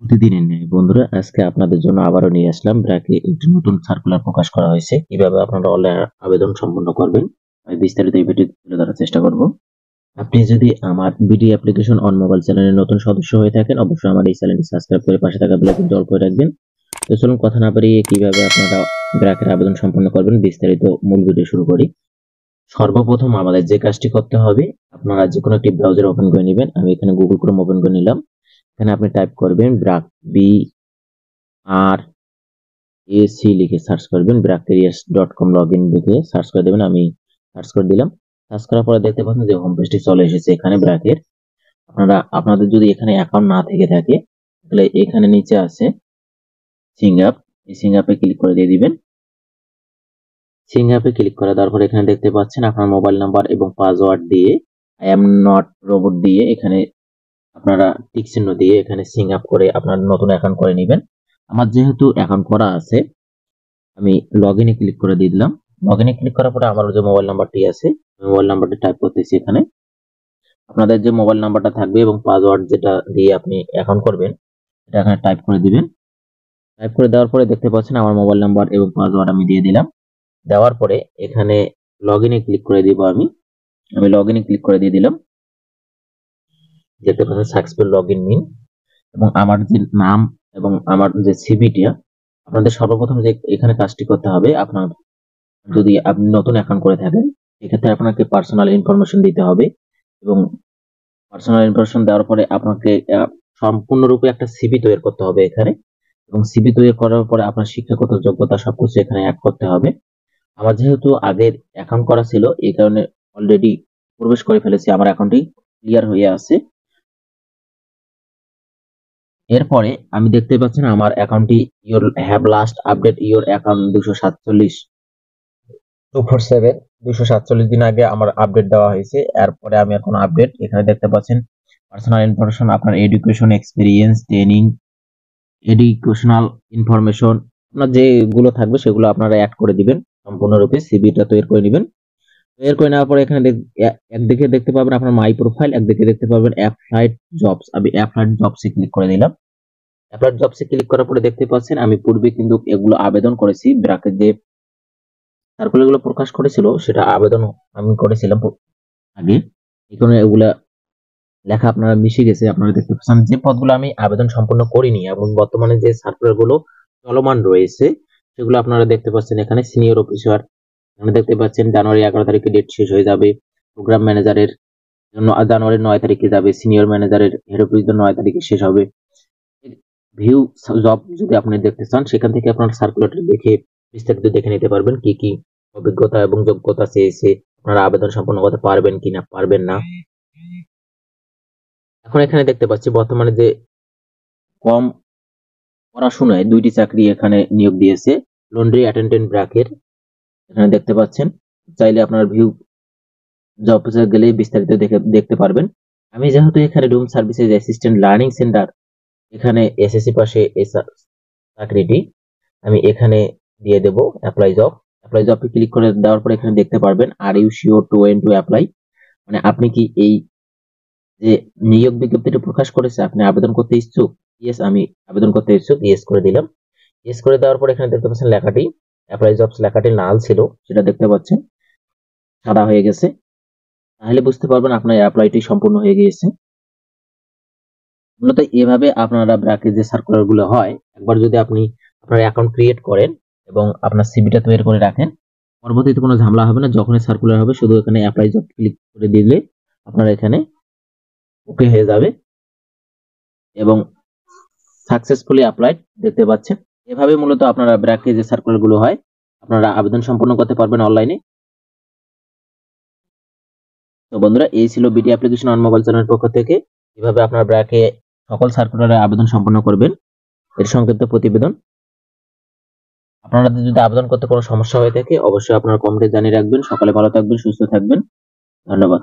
প্রতিদিনের ন্যায় বন্ধুরা, আজকে আপনাদের জন্য আবারও নিয়ে আসলাম ব্র্যাকে একটি নতুন সার্কুলার প্রকাশ করা হয়েছে। কিভাবে আপনারা অনলাইন আবেদন সম্পন্ন করবেন আমি বিস্তারিত এই ভিডিওতে তুলে ধরার চেষ্টা করব। আপনি যদি আমার বিডি অ্যাপ্লিকেশন অন মোবাইল চ্যানেলের নতুন সদস্য হয়ে থাকেন, অবশ্যই আমার এই চ্যানেলটি সাবস্ক্রাইব করে পাশে থাকা বেল আইকনটি অল করে রাখবেন। তো চলুন কথা না বাড়িয়ে কিভাবে আপনারা ব্র্যাকের আবেদন সম্পন্ন করবেন বিস্তারিত মূল ভিডিও শুরু করি। সর্বপ্রথম আমাদের যে কাজটি করতে হবে, আপনারা যে কোনো একটি ব্রাউজার ওপেন করে নেবেন। আমি এখানে গুগল ক্রোম ওপেন করে নিলাম। এখানে আপনি টাইপ করবেন ব্র্যাক BRAC লিখে সার্চ করবেন। bracterias.com লগইন লিখে সার্চ করে দেবেন। আমি সার্চ করে দিলাম। সার্চ করার পরে দেখতে পাচ্ছেন যে হোম পেজটি চলে এসেছে। এখানে ব্র্যাকের আপনাদের যদি এখানে অ্যাকাউন্ট না থেকে থাকে তাহলে এখানে নিচে আছে সিং আপ, এই সিং আপে ক্লিক করে দিয়ে দিবেন। সিং আপে ক্লিক করে দেওয়ার পরে এখানে দেখতে পাচ্ছেন আপনার মোবাইল নাম্বার এবং পাসওয়ার্ড দিয়ে আই এম নট রোবট দিয়ে এখানে আপনারা টিক চিহ্ন দিয়ে এখানে সিং আপ করে আপনার নতুন অ্যাকাউন্ট করে নেবেন। আমার যেহেতু অ্যাকাউন্ট করা আছে, আমি লগইনে ক্লিক করে দিয়ে দিলাম। লগইনে ক্লিক করার পরে আমার যে মোবাইল নাম্বারটি আছে, মোবাইল নাম্বারটি টাইপ করতেছি এখানে। আপনাদের যে মোবাইল নাম্বারটা থাকবে এবং পাসওয়ার্ড যেটা দিয়ে আপনি অ্যাকাউন্ট করবেন এটা এখানে টাইপ করে দিবেন। টাইপ করে দেওয়ার পরে দেখতে পাচ্ছেন আমার মোবাইল নাম্বার এবং পাসওয়ার্ড আমি দিয়ে দিলাম। দেওয়ার পরে এখানে লগইনে ক্লিক করে দিব। আমি লগইনে ক্লিক করে দিয়ে দিলাম। দেখতে পাচ্ছেন সাকসেসফুল লগইন নিন এবং আমার যে নাম এবং আমার যে সিভিটা, আপনাদের সর্বপ্রথম যে এখানে কাজটি করতে হবে, আপনার যদি আপনি নতুন অ্যাকাউন্ট করে থাকেন সেক্ষেত্রে আপনাকে পার্সোনাল ইনফরমেশন দিতে হবে এবং পার্সোনাল ইনফরমেশন দেওয়ার পরে আপনাকে সম্পূর্ণরূপে একটা সিভি তৈরি করতে হবে এখানে, এবং সিভি তৈরি করার পরে আপনার শিক্ষাগত যোগ্যতা সবকিছু এখানে অ্যাড করতে হবে। আমার যেহেতু আগের অ্যাকাউন্ট করা ছিল এই কারণে অলরেডি প্রবেশ করে ফেলেছি, আমার অ্যাকাউন্টটি ক্লিয়ার হয়ে আছে। এরপরে আমি দেখতে পাচ্ছেন আমার অ্যাকাউন্টটি your have last update your account 247 দিন আগে আমার আপডেট দেওয়া হয়েছে। এরপরে আমি এখন আপডেট এখানে দেখতে পাচ্ছেন পার্সোনাল ইনফরমেশন, আপনার education experience, training, educational information, আপনার যেগুলো থাকবে সেগুলো আপনারা অ্যাড করে দিবেন। সম্পূর্ণরূপে সিভিটা তৈরি করে নেবেন। তৈরি করে নেওয়ার পরে এখানে একদিকে দেখতে পাবেন আপনার মাই প্রোফাইল, একদিকে দেখতে পাবেন অ্যাপ্লাইড জবস। আমি অ্যাপ্লাইড জবসে ক্লিক করে দিলাম। অ্যাপ্লাইড জবসে ক্লিক করার পরে দেখতে পাচ্ছেন আমি পূর্বে কিন্তু এগুলো আবেদন করেছি। ব্র্যাকের যে সার্কুলারগুলো প্রকাশ করেছিল সেটা আবেদন আমি করেছিলাম আগে, এই কারণে এগুলা লেখা আপনারা মিশে গেছে। আপনারা দেখতে পাচ্ছেন যে পদগুলো আমি আবেদন সম্পূর্ণ করিনি এবং বর্তমানে যে সার্কুলারগুলো চলমান রয়েছে সেগুলো আপনারা দেখতে পাচ্ছেন এখানে। সিনিয়র অফিসার এখানে দেখতে পাচ্ছেন জানুয়ারি 11 তারিখে ডেট শেষ হয়ে যাবে। প্রোগ্রাম ম্যানেজারের জন্য জানুয়ারি 9 তারিখে যাবে। সিনিয়র ম্যানেজারের হেড অফিস 9 তারিখে শেষ হবে। ভিউ জব যদি আপনি দেখতে চান সেখান থেকে আপনার সার্কুলারটি দেখে বিস্তারিত দেখে নিতে পারবেন কি কি অভিজ্ঞতা এবং যোগ্যতা চেয়েছে, আপনারা আবেদন সম্পন্ন করতে পারবেন কিনা পারবেন না। এখন এখানে দেখতে পাচ্ছি বর্তমানে যে কম পড়াশোনায় 2টি চাকরি এখানে নিয়োগ দিয়েছে। লন্ড্রি অ্যাটেন্ডেন্ট ব্র্যাকের এখানে দেখতে পাচ্ছেন। চাইলে আপনার ভিউ জবসে গেলে বিস্তারিত দেখতে পারবেন। আমি যেহেতু এখানে room services assistant learning centre এখানে এসএসসি পাশে এই চাকরিটি আমি এখানে দিয়ে দেব অ্যাপ্লাই জব। অ্যাপ্লাই জবে ক্লিক করে দেওয়ার পরে এখানে দেখতে পারবেন are you sure to apply, মানে আপনি কি এই যে নিয়োগ বিজ্ঞপ্তিটি প্রকাশ করেছে আপনি আবেদন করতে ইচ্ছুক? ইয়েস, আমি আবেদন করতে ইচ্ছুক, ইয়েস করে দিলাম। ইয়েস করে দেওয়ার পর এখানে দেখতে পাচ্ছেন লেখাটি অ্যাপ্লাই জবস লেখাটি লাল ছিল, সেটা দেখতে পাচ্ছেন সাদা হয়ে গেছে। তাহলে বুঝতে পারবেন আপনার অ্যাপ্লাইটি সম্পূর্ণ হয়ে গিয়েছে। মূলত এভাবে আপনারা ব্র্যাকের যে সার্কুলার গুলো হয়, একবার যদি আপনি আপনার অ্যাকাউন্ট ক্রিয়েট করেন এবং আপনার সিভিটা তৈরি করে রাখেন, পরবর্তীতে কোনো ঝামেলা হবে না। যখনই সার্কুলার হবে শুধু এখানে অ্যাপ্লাই জব ক্লিক করে দিলে আপনারা এখানে ওকে হয়ে যাবে এবং সাকসেসফুলি অ্যাপ্লাইড দেখতে পাচ্ছেন। এভাবে মূলত আপনারা ব্র্যাকে যে সার্কুলার গুলো হয় আপনারা আবেদন সম্পন্ন করতে পারবেন অনলাইনে। তো বন্ধুরা, এই ছিল বিডি অ্যাপ্লিকেশন অন মোবাইল চ্যানেলের পক্ষ থেকে কিভাবে আপনারা ব্র্যাকে সকল সার্কুলারে আবেদন সম্পন্ন করবেন এর সংক্ষিপ্ত প্রতিবেদন। আপনারা যদি আবেদন করতে কোনো সমস্যা হয়ে থাকে অবশ্যই আপনারা কমেন্টে জানিয়ে রাখবেন। সকালে ভালো থাকবেন, সুস্থ থাকবেন। ধন্যবাদ।